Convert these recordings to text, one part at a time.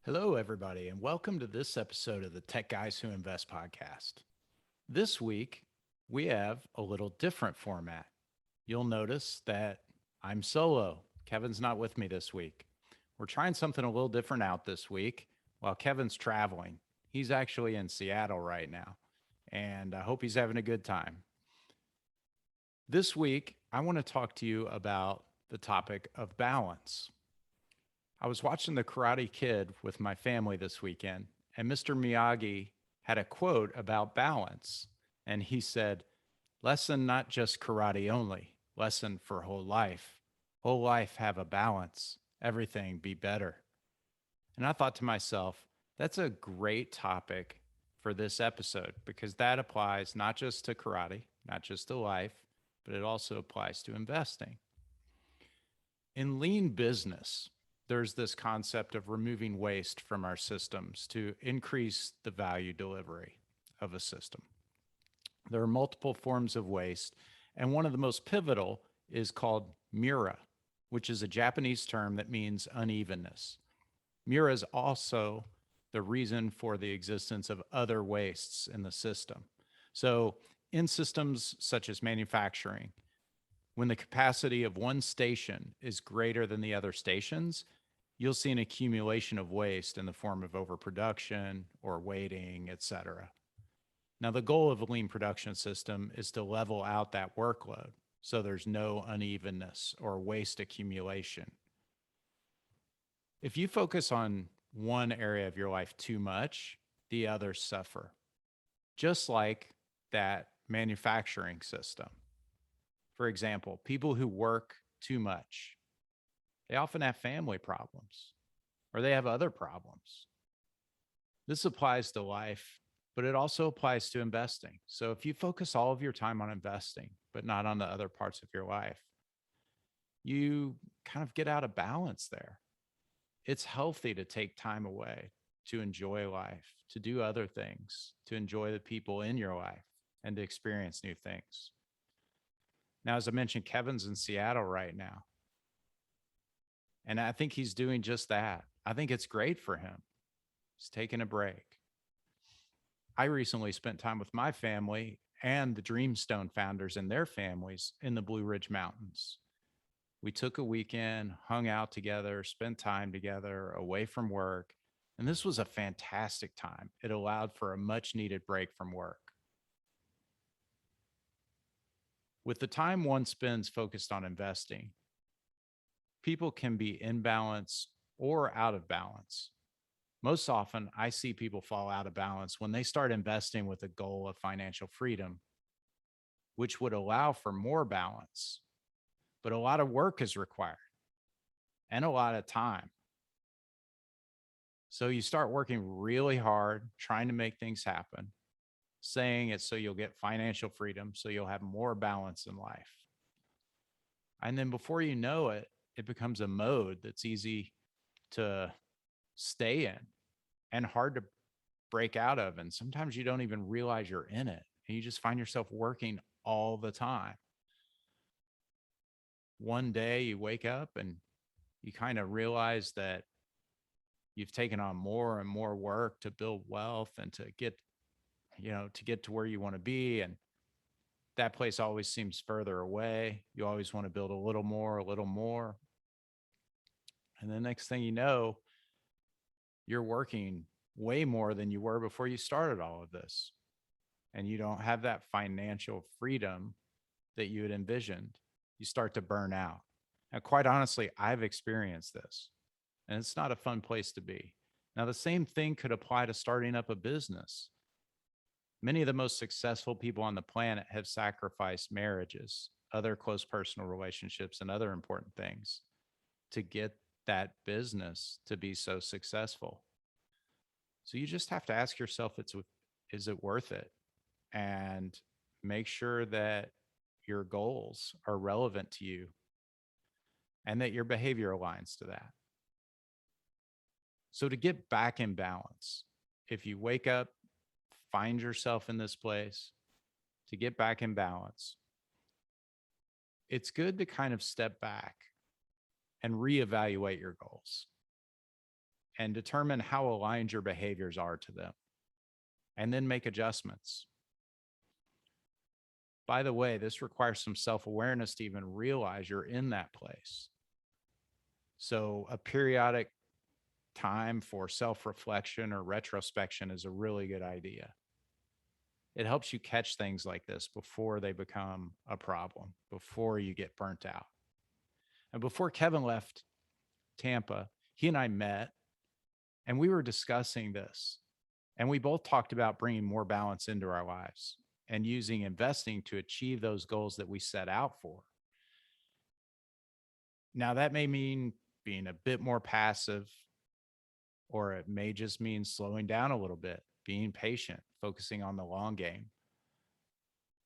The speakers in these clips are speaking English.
Hello, everybody, and welcome to this episode of the Tech Guys Who Invest podcast. This week, we have a little different format. You'll notice that I'm solo. Kevin's not with me this week. We're trying something a little different out this week while Kevin's traveling. He's actually in Seattle right now, and I hope he's having a good time. This week, I want to talk to you about the topic of balance. I was watching The Karate Kid with my family this weekend, and Mr. Miyagi had a quote about balance. And he said, lesson not just karate only, lesson for whole life. Whole life have a balance, everything be better. And I thought to myself, that's a great topic for this episode because that applies not just to karate, not just to life, but it also applies to investing. In lean business, there's this concept of removing waste from our systems to increase the value delivery of a system. There are multiple forms of waste, and one of the most pivotal is called mura, which is a Japanese term that means unevenness. Mura is also the reason for the existence of other wastes in the system. So, in systems such as manufacturing, when the capacity of one station is greater than the other stations, you'll see an accumulation of waste in the form of overproduction or waiting, et cetera. Now, the goal of a lean production system is to level out that workload so there's no unevenness or waste accumulation. If you focus on one area of your life too much, the others suffer, just like that manufacturing system. For example, people who work too much, they often have family problems or they have other problems. This applies to life, but it also applies to investing. So if you focus all of your time on investing, but not on the other parts of your life, you kind of get out of balance there. It's healthy to take time away to enjoy life, to do other things, to enjoy the people in your life, and to experience new things. Now, as I mentioned, Kevin's in Seattle right now. And I think he's doing just that. I think it's great for him. He's taking a break. I recently spent time with my family and the Dreamstone founders and their families in the Blue Ridge Mountains. We took a weekend, hung out together, spent time together away from work. And this was a fantastic time. It allowed for a much needed break from work. With the time one spends focused on investing, people can be in balance or out of balance. Most often, I see people fall out of balance when they start investing with a goal of financial freedom, which would allow for more balance. But a lot of work is required and a lot of time. So you start working really hard, trying to make things happen, saying it so you'll get financial freedom, so you'll have more balance in life. And then before you know it, it becomes a mode that's easy to stay in and hard to break out of. And sometimes you don't even realize you're in it and you just find yourself working all the time. One day you wake up and you kind of realize that you've taken on more and more work to build wealth and to get, to get to where you want to be. And that place always seems further away. You always want to build a little more, a little more. And the next thing you know, you're working way more than you were before you started all of this. And you don't have that financial freedom that you had envisioned. You start to burn out. Now, quite honestly, I've experienced this, and it's not a fun place to be. Now, the same thing could apply to starting up a business. Many of the most successful people on the planet have sacrificed marriages, other close personal relationships, and other important things to get that business to be so successful. So you just have to ask yourself, is it worth it? And make sure that your goals are relevant to you and that your behavior aligns to that. So to get back in balance, if you wake up, find yourself in this place, to get back in balance, it's good to kind of step back and reevaluate your goals and determine how aligned your behaviors are to them, and then make adjustments. By the way, this requires some self awareness to even realize you're in that place. So, a periodic time for self reflection or retrospection is a really good idea. It helps you catch things like this before they become a problem, before you get burnt out. And before Kevin left Tampa, he and I met and we were discussing this. And we both talked about bringing more balance into our lives and using investing to achieve those goals that we set out for. Now, that may mean being a bit more passive, or it may just mean slowing down a little bit, being patient, focusing on the long game.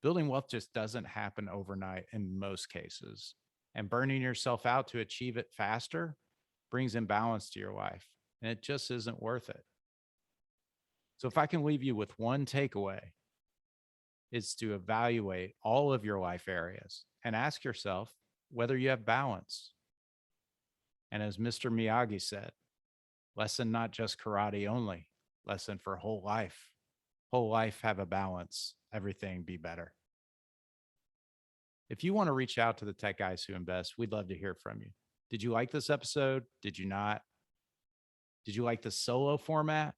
Building wealth just doesn't happen overnight in most cases, and burning yourself out to achieve it faster brings imbalance to your life, and it just isn't worth it. So, if I can leave you with one takeaway, it's to evaluate all of your life areas and ask yourself whether you have balance. And as Mr. Miyagi said, lesson not just karate only, lesson for whole life. Whole life have a balance, everything be better. If you want to reach out to the Tech Guys Who Invest, we'd love to hear from you. Did you like this episode? Did you not? Did you like the solo format?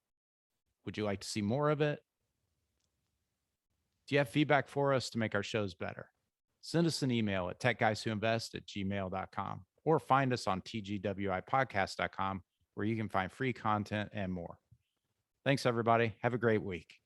Would you like to see more of it? Do you have feedback for us to make our shows better? Send us an email at techguyswhoinvest@gmail.com or find us on tgwipodcast.com where you can find free content and more. Thanks, everybody. Have a great week.